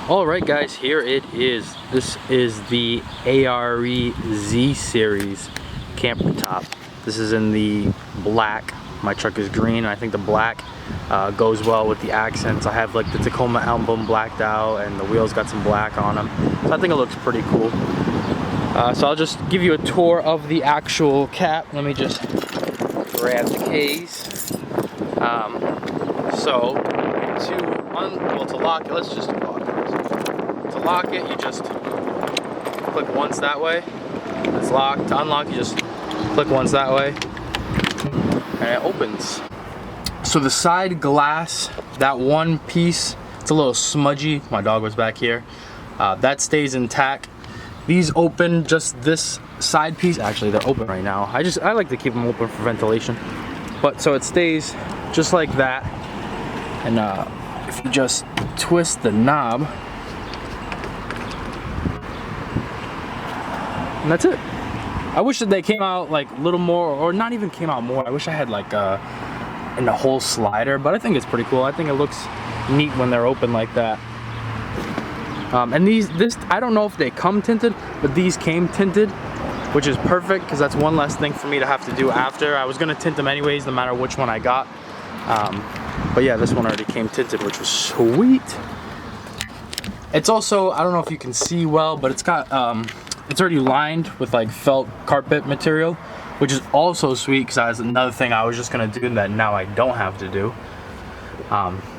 Alright guys, here it is. This is the ARE Z series camper top. This is in the black. My truck is green, and I think the black goes well with the accents. I have like the Tacoma emblem blacked out, and the wheels got some black on them. So I think it looks pretty cool. So I'll just give you a tour of the actual cap. Let me just grab the case. To lock it, let's just lock it. To lock it, you just click once that way. It's locked. To unlock, you just click once that way, and it opens. So the side glass, that one piece, it's a little smudgy. My dog was back here. That stays intact. These open, just this side piece. Actually, they're open right now. I like to keep them open for ventilation. But so it stays just like that. And if you just twist the knob, and that's it. I wish that they came out like a little more, or not even came out more. I wish I had like in the whole slider, but I think it's pretty cool. I think it looks neat when they're open like that. And this I don't know if they come tinted, but these came tinted, which is perfect because that's one less thing for me to have to do after. I was gonna tint them anyways, no matter which one I got. But yeah, this one already came tinted, which was sweet. It's also, I don't know if you can see well, but it's got it's already lined with like felt carpet material, which is also sweet because that's another thing I was just gonna do that now I don't have to do.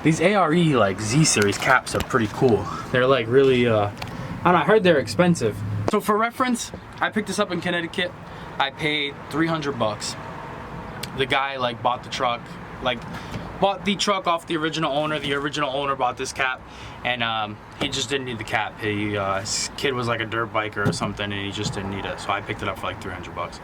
These ARE like Z series caps are pretty cool. They're like really, I don't know, I heard they're expensive. So for reference, I picked this up in Connecticut. I paid 300 bucks. The guy like bought the truck off the original owner. The original owner bought this cap, and he just didn't need the cap. His kid was like a dirt biker or something, and he just didn't need it. So I picked it up for like 300 bucks.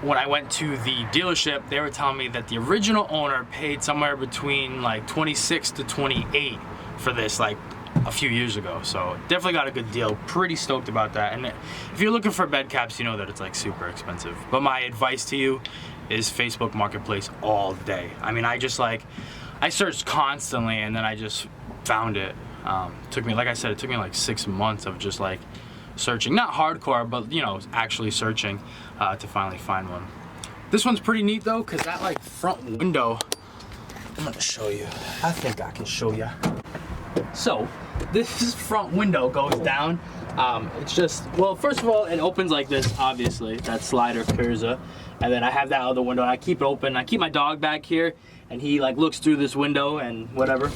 When I went to the dealership, they were telling me that the original owner paid somewhere between like 26 to 28 for this like a few years ago. So definitely got a good deal. Pretty stoked about that. And if you're looking for bed caps, you know that it's like super expensive. But my advice to you is Facebook Marketplace all day. I mean, I searched constantly, and then I just found it. Took me, like I said, it took me like 6 months of just like searching, not hardcore, but you know, actually searching to finally find one. This one's pretty neat though, because that like front window, I'm gonna show you. I think I can show you. So this front window goes down. It's just, well, first of all, it opens like this, obviously, that slider Curza, and then I have that other window, and I keep it open. I keep my dog back here, and he like looks through this window and whatever.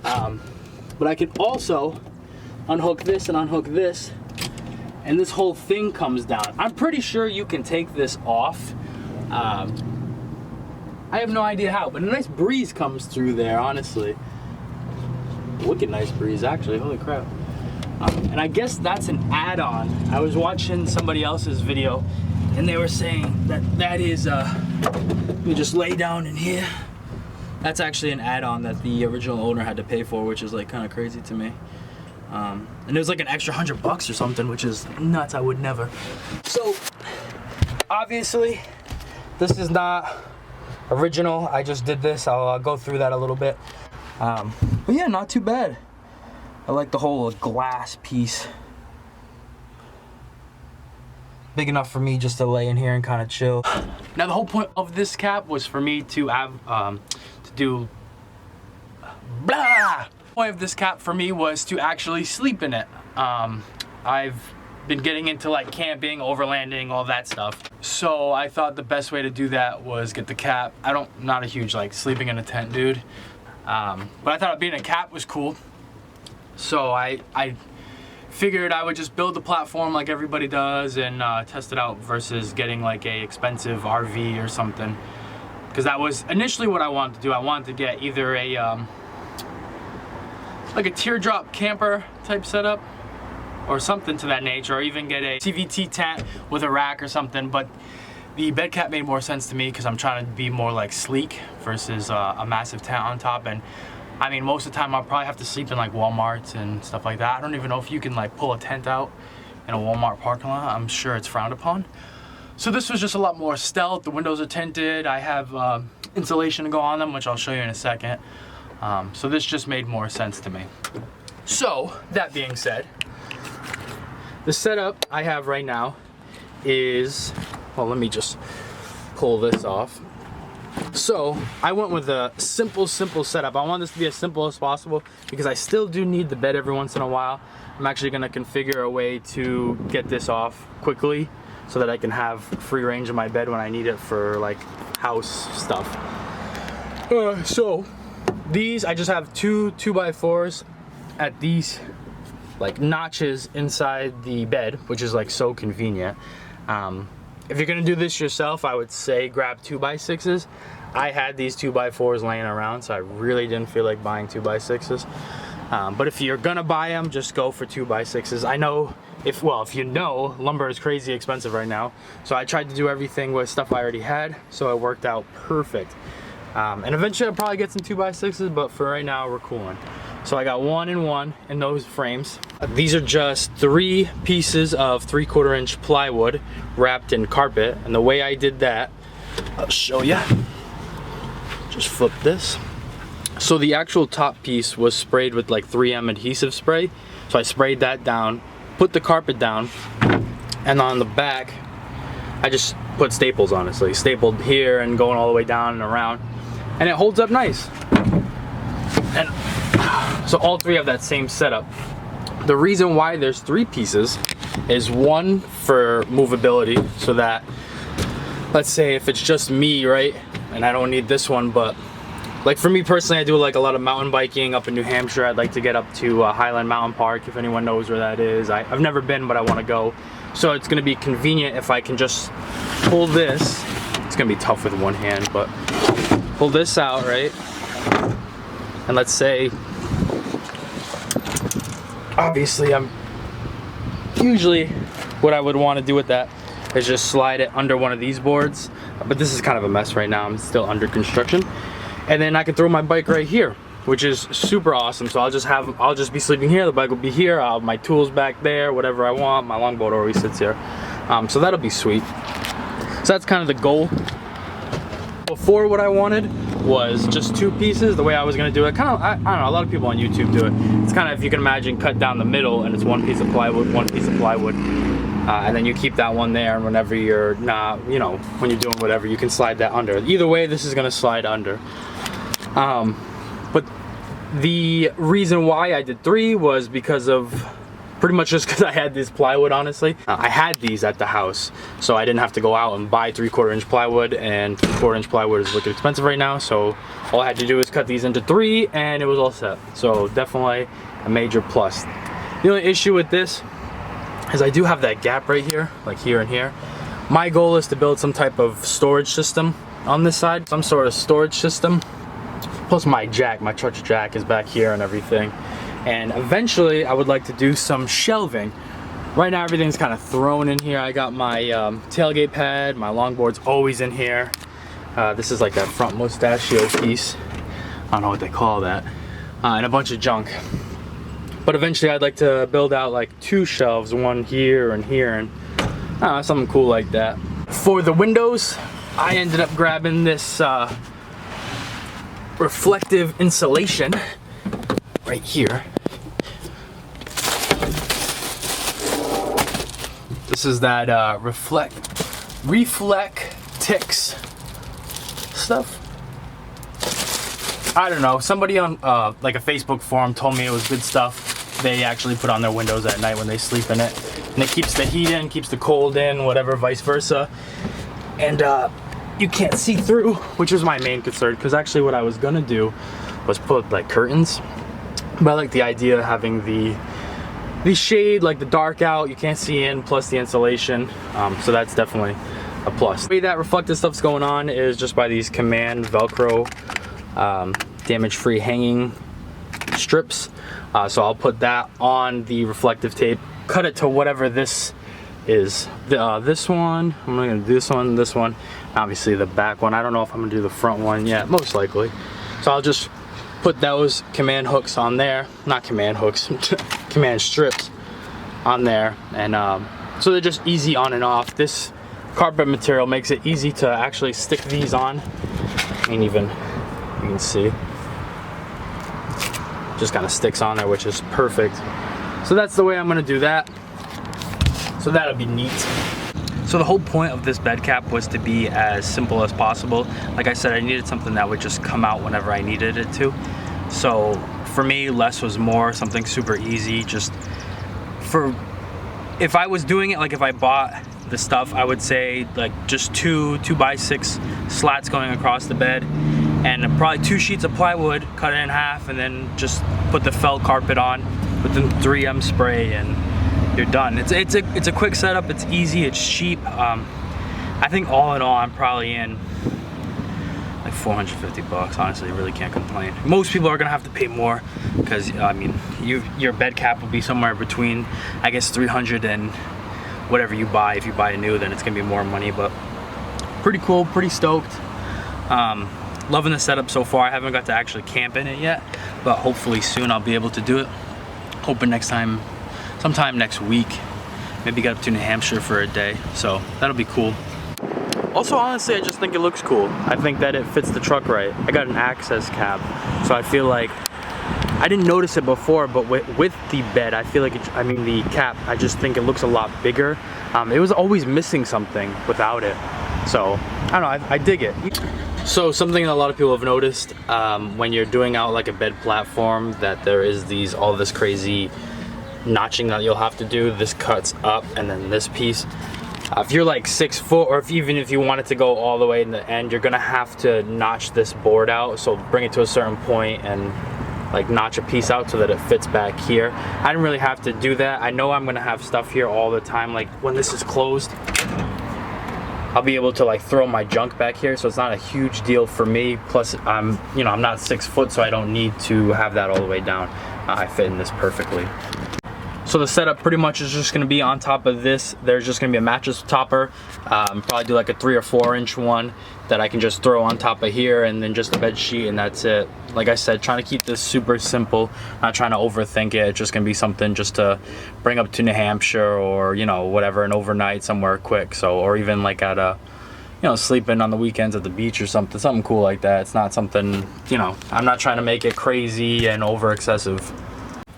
But I can also unhook this and unhook this, and this whole thing comes down. I'm pretty sure you can take this off. I have no idea how, but a nice breeze comes through there, honestly. Wicked nice breeze, actually, holy crap. And I guess that's an add-on. I was watching somebody else's video, and they were saying that is, you just lay down in here. That's actually an add-on that the original owner had to pay for, which is like kind of crazy to me. And it was like an extra $100 or something, which is nuts. I would never. So obviously this is not original. I just did this. I'll go through that a little bit. But yeah, not too bad. I like the whole glass piece. Big enough for me just to lay in here and kind of chill. Now the whole point of this cap was for me to have the point of this cap for me was to actually sleep in it. I've been getting into like camping, overlanding, all that stuff. So I thought the best way to do that was get the cap. Not a huge like sleeping in a tent dude. But I thought being a cap was cool. So I figured I would just build the platform like everybody does and test it out versus getting like a expensive RV or something. Because that was initially what I wanted to do. I wanted to get either a like a teardrop camper type setup or something to that nature, or even get a CVT tent with a rack or something. But the bed cap made more sense to me because I'm trying to be more like sleek versus a massive tent on top. And I mean, most of the time I'll probably have to sleep in like Walmarts and stuff like that. I don't even know if you can like pull a tent out in a Walmart parking lot. I'm sure it's frowned upon. So this was just a lot more stealth. The windows are tinted. I have insulation to go on them, which I'll show you in a second. So this just made more sense to me. So, that being said, the setup I have right now is, well, let me just pull this off. So, I went with a simple setup. I want this to be as simple as possible because I still do need the bed every once in a while. I'm actually gonna configure a way to get this off quickly so that I can have free range of my bed when I need it for like house stuff. So, these, I just have two 2x4s at these like notches inside the bed, which is like so convenient. If you're gonna do this yourself, I would say grab 2x6s. I had these 2x4s laying around, so I really didn't feel like buying 2x6s. But if you're gonna buy them, just go for 2x6s. I know if you know, lumber is crazy expensive right now. So I tried to do everything with stuff I already had, so it worked out perfect. And eventually I'll probably get some 2x6s, but for right now, we're cooling. So I got 1 and 1 in those frames. These are just 3 pieces of 3/4 inch plywood wrapped in carpet. And the way I did that, I'll show you. Just flip this. So the actual top piece was sprayed with like 3M adhesive spray. So I sprayed that down, put the carpet down, and on the back, I just put staples, honestly. Stapled here and going all the way down and around. And it holds up nice. And so all 3 have that same setup. The reason why there's 3 pieces is 1 for movability, so that, let's say if it's just me, right, and I don't need this one, but like for me personally, I do like a lot of mountain biking up in New Hampshire. I'd like to get up to Highland Mountain Park, if anyone knows where that is. I've never been, but I want to go. So it's going to be convenient if I can just pull this. It's going to be tough with one hand, but pull this out, right? And let's say, obviously usually what I would want to do with that is just slide it under one of these boards, but this is kind of a mess right now. I'm still under construction. And then I can throw my bike right here, which is super awesome. So I'll just be sleeping here, the bike will be here, I'll have my tools back there, whatever I want. My longboard always sits here. So that'll be sweet. So that's kind of the goal. Before, what I wanted was just 2 pieces. The way I was gonna do it, kind of, I don't know, a lot of people on YouTube do it. It's kind of, if you can imagine, cut down the middle and it's 1 piece of plywood, 1 piece of plywood. And then you keep that one there, and whenever you're not, you know, when you're doing whatever, you can slide that under. Either way, this is gonna slide under. But the reason why I did 3 was because of, pretty much just because I had this plywood, honestly. I had these at the house, so I didn't have to go out and buy 3/4 inch plywood, and 3/4 inch plywood is looking expensive right now, so all I had to do was cut these into 3 and it was all set. So definitely a major plus. The only issue with this is I do have that gap right here, like here and here. My goal is to build some type of storage system on this side, some sort of storage system. Plus my jack, my truck's jack is back here and everything. And eventually I would like to do some shelving. Right now everything's kind of thrown in here. I got my tailgate pad, my longboard's always in here. This is like that front mustachio piece. I don't know what they call that. And a bunch of junk. But eventually I'd like to build out like 2 shelves, one here and here, and something cool like that. For the windows, I ended up grabbing this reflective insulation right here. This is that Reflectix stuff. I don't know, somebody on like a Facebook forum told me it was good stuff. They actually put on their windows at night when they sleep in it, and it keeps the heat in, keeps the cold in, whatever, vice versa. And you can't see through, which was my main concern, because actually what I was gonna do was put like curtains, but I like the idea of having the shade, like the dark out, you can't see in, plus the insulation. So that's definitely a plus. The way that reflective stuff's going on is just by these Command Velcro damage-free hanging strips. So I'll put that on the reflective tape, cut it to whatever this is. This one, I'm gonna do this one, obviously the back one. I don't know if I'm gonna do the front one yet, most likely. So I'll just put those command hooks on there, not command hooks, command strips on there, and so they're just easy on and off. This carpet material makes it easy to actually stick these on, and even you can see just kind of sticks on there, which is perfect. So that's the way I'm gonna do that. So that'll be neat. So the whole point of this bed cap was to be as simple as possible. Like I said, I needed something that would just come out whenever I needed it to. So for me, less was more, something super easy. Just for, if I was doing it, like if I bought the stuff, I would say like just two 2x6 slats going across the bed, and probably 2 sheets of plywood, cut it in half, and then just put the felt carpet on with the 3M spray, and you're done. It's a quick setup. It's easy. It's cheap. I think all in all, I'm probably in like 450 bucks. Honestly, really can't complain. Most people are gonna have to pay more because I mean, your bed cap will be somewhere between, I guess, 300 and whatever you buy. If you buy a new, then it's gonna be more money, but pretty cool, pretty stoked. Loving the setup so far. I haven't got to actually camp in it yet, but hopefully soon I'll be able to do it. Hoping next time, sometime next week, maybe get up to New Hampshire for a day, so that'll be cool. Also, honestly, I just think it looks cool. I think that it fits the truck right. I got an access cab, so I feel like, I didn't notice it before, but with the bed, I feel like, the cap, I just think it looks a lot bigger. It was always missing something without it. So, I don't know, I dig it. So something that a lot of people have noticed, when you're doing out like a bed platform, that there is all this crazy notching that you'll have to do. This cuts up, and then this piece. If you're like 6 foot, or even if you want it to go all the way in the end, you're gonna have to notch this board out. So bring it to a certain point and like notch a piece out so that it fits back here. I didn't really have to do that. I know I'm gonna have stuff here all the time. Like when this is closed, I'll be able to like throw my junk back here, so it's not a huge deal for me. Plus, I'm not 6 foot, so I don't need to have that all the way down. I fit in this perfectly. So the setup pretty much is just gonna be on top of this. There's just gonna be a mattress topper. Probably do like a 3 or 4 inch one that I can just throw on top of here, and then just a bed sheet, and that's it. Like I said, trying to keep this super simple, not trying to overthink it. It's just gonna be something just to bring up to New Hampshire, or whatever, an overnight somewhere quick. So, or even like at a, sleeping on the weekends at the beach or something cool like that. It's not something, I'm not trying to make it crazy and over excessive.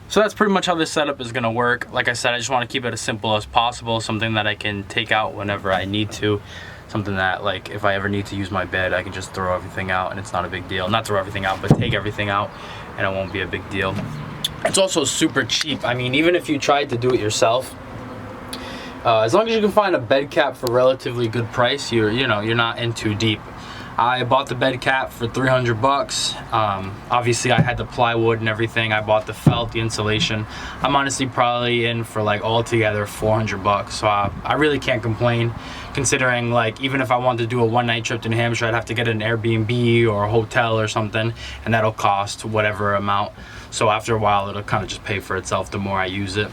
So that's pretty much how this setup is gonna work. Like I said, I just want to keep it as simple as possible, something that I can take out whenever I need to, something that, like, if I ever need to use my bed, I can just throw everything out and it's not a big deal. Not throw everything out, but take everything out and it won't be a big deal. It's also super cheap. I mean, even if you tried to do it yourself, as long as you can find a bed cap for relatively good price, you're not in too deep. I bought the bed cap for 300 bucks. Obviously I had the plywood and everything. I bought the felt, the insulation. I'm honestly probably in for like altogether 400 bucks. So I really can't complain, considering like even if I wanted to do a one-night trip to New Hampshire, I'd have to get an Airbnb or a hotel or something, and that'll cost whatever amount. So after a while, it'll kind of just pay for itself the more I use it.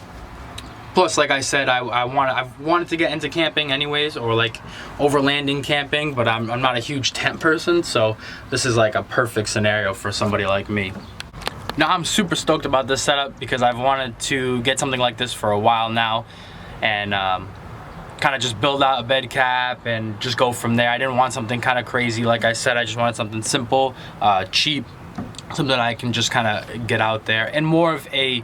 Plus, like I said, I've wanted to get into camping anyways, or like overlanding camping, but I'm not a huge tent person, so this is like a perfect scenario for somebody like me. Now, I'm super stoked about this setup because I've wanted to get something like this for a while now, and kind of just build out a bed cap and just go from there. I didn't want something kind of crazy. Like I said, I just wanted something simple, cheap, something I can just kind of get out there, and more of a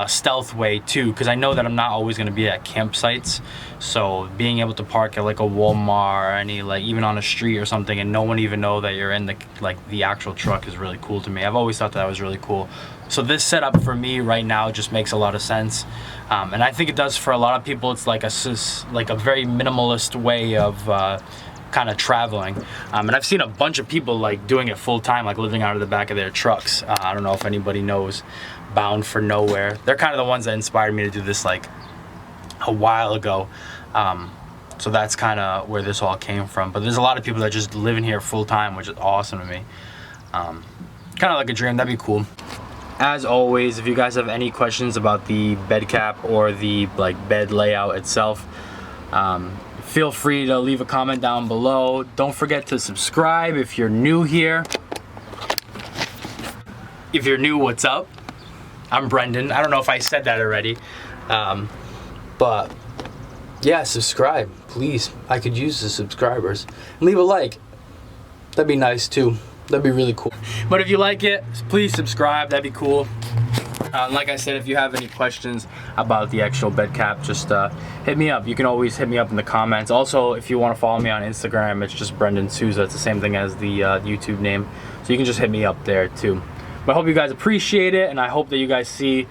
stealth way too, because I know that I'm not always going to be at campsites. So being able to park at like a Walmart or any, like even on a street or something, and no one even know that you're in the actual truck is really cool to me. I've always thought that was really cool. So this setup for me right now just makes a lot of sense, and I think it does for a lot of people. It's like a very minimalist way of kind of traveling, and I've seen a bunch of people like doing it full time, like living out of the back of their trucks. I don't know if anybody knows Bound for Nowhere. They're kind of the ones that inspired me to do this like a while ago. So that's kind of where this all came from. But there's a lot of people that just live in here full time, which is awesome to me. Kind of like a dream. That'd be cool. As always, if you guys have any questions about the bed cap or the bed layout itself, feel free to leave a comment down below. Don't forget to subscribe if you're new here. If you're new, what's up? I'm Brendan. I don't know if I said that already, but yeah, subscribe, please. I could use the subscribers. Leave a like. That'd be nice too. That'd be really cool. But if you like it, please subscribe. That'd be cool. Like I said, if you have any questions about the actual bed cap, just hit me up. You can always hit me up in the comments. Also, if you want to follow me on Instagram, it's just Brendan Souza. It's the same thing as the YouTube name. So you can just hit me up there too. But I hope you guys appreciate it, and I hope that you guys see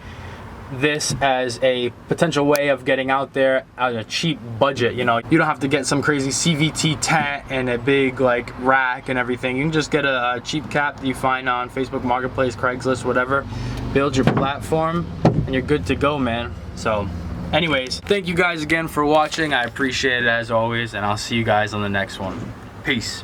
this as a potential way of getting out there at a cheap budget. You know, you don't have to get some crazy CVT tent and a big like rack and everything. You can just get a cheap cap that you find on Facebook Marketplace, Craigslist, whatever. Build your platform and you're good to go, man. So anyways, thank you guys again for watching. I appreciate it as always, and I'll see you guys on the next one. Peace.